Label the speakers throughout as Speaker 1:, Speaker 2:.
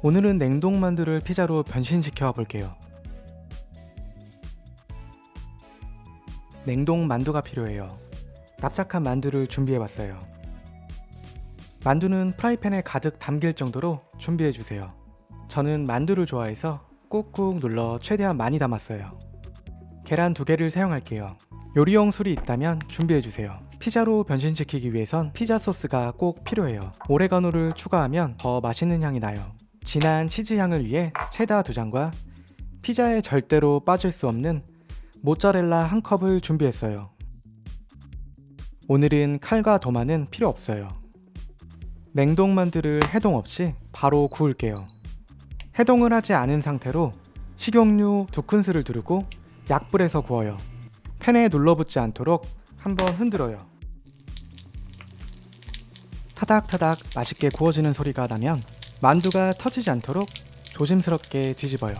Speaker 1: 오늘은 냉동 만두를 피자로 변신시켜 볼게요. 냉동 만두가 필요해요. 납작한 만두를 준비해봤어요. 만두는 프라이팬에 가득 담길 정도로 준비해주세요. 저는 만두를 좋아해서 꾹꾹 눌러 최대한 많이 담았어요. 계란 2개를 사용할게요. 요리용 술이 있다면 준비해주세요. 피자로 변신시키기 위해선 피자 소스가 꼭 필요해요. 오레가노를 추가하면 더 맛있는 향이 나요. 진한 치즈 향을 위해 체다 2장과 피자에 절대로 빠질 수 없는 모짜렐라 1컵을 준비했어요. 오늘은 칼과 도마는 필요 없어요. 냉동 만두를 해동 없이 바로 구울게요. 해동을 하지 않은 상태로 식용유 2큰술을 두르고 약불에서 구워요. 팬에 눌러붙지 않도록 한번 흔들어요. 타닥타닥 맛있게 구워지는 소리가 나면 만두가 터지지 않도록 조심스럽게 뒤집어요.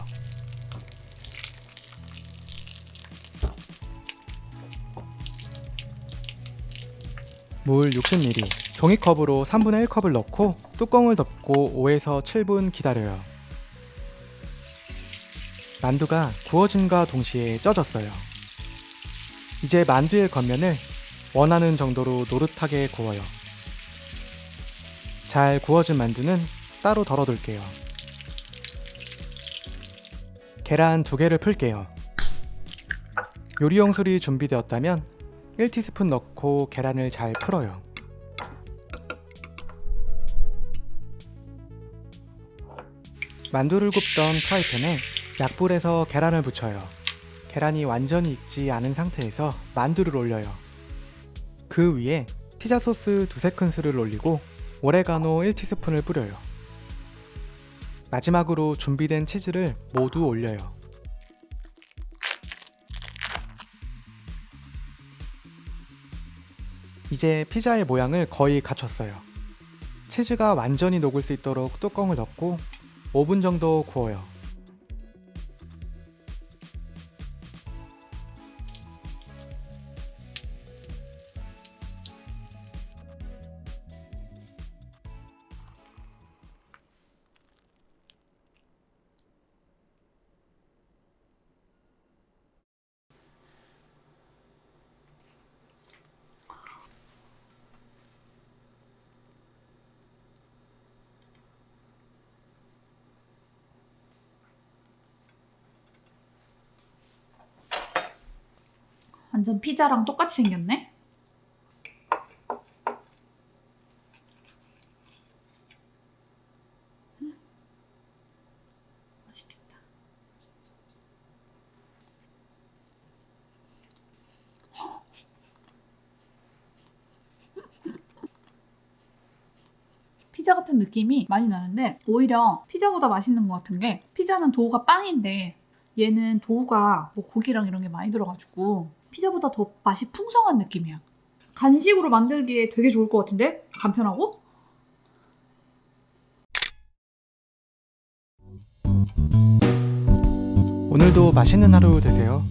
Speaker 1: 물 60ml, 종이컵으로 3분의 1컵을 넣고 뚜껑을 덮고 5에서 7분 기다려요. 만두가 구워짐과 동시에 쪄졌어요. 이제 만두의 겉면을 원하는 정도로 노릇하게 구워요. 잘 구워진 만두는 따로 덜어둘게요. 계란 2개를 풀게요. 요리용 술이 준비되었다면 1티스푼 넣고 계란을 잘 풀어요. 만두를 굽던 프라이팬에 약불에서 계란을 붙여요. 계란이 완전히 익지 않은 상태에서 만두를 올려요. 그 위에 피자 소스 2-3큰술을 올리고 오레가노 1티스푼을 뿌려요. 마지막으로 준비된 치즈를 모두 올려요. 이제 피자의 모양을 거의 갖췄어요. 치즈가 완전히 녹을 수 있도록 뚜껑을 덮고 5분 정도 구워요.
Speaker 2: 완전 피자랑 똑같이 생겼네? 맛있겠다. 피자 같은 느낌이 많이 나는데 오히려 피자보다 맛있는 것 같은 게 피자는 도우가 빵인데 얘는 도우가 뭐 고기랑 이런 게 많이 들어가지고 피자보다 더 맛이 풍성한 느낌이야. 간식으로 만들기에 되게 좋을 것 같은데? 간편하고?
Speaker 1: 오늘도 맛있는 하루 되세요.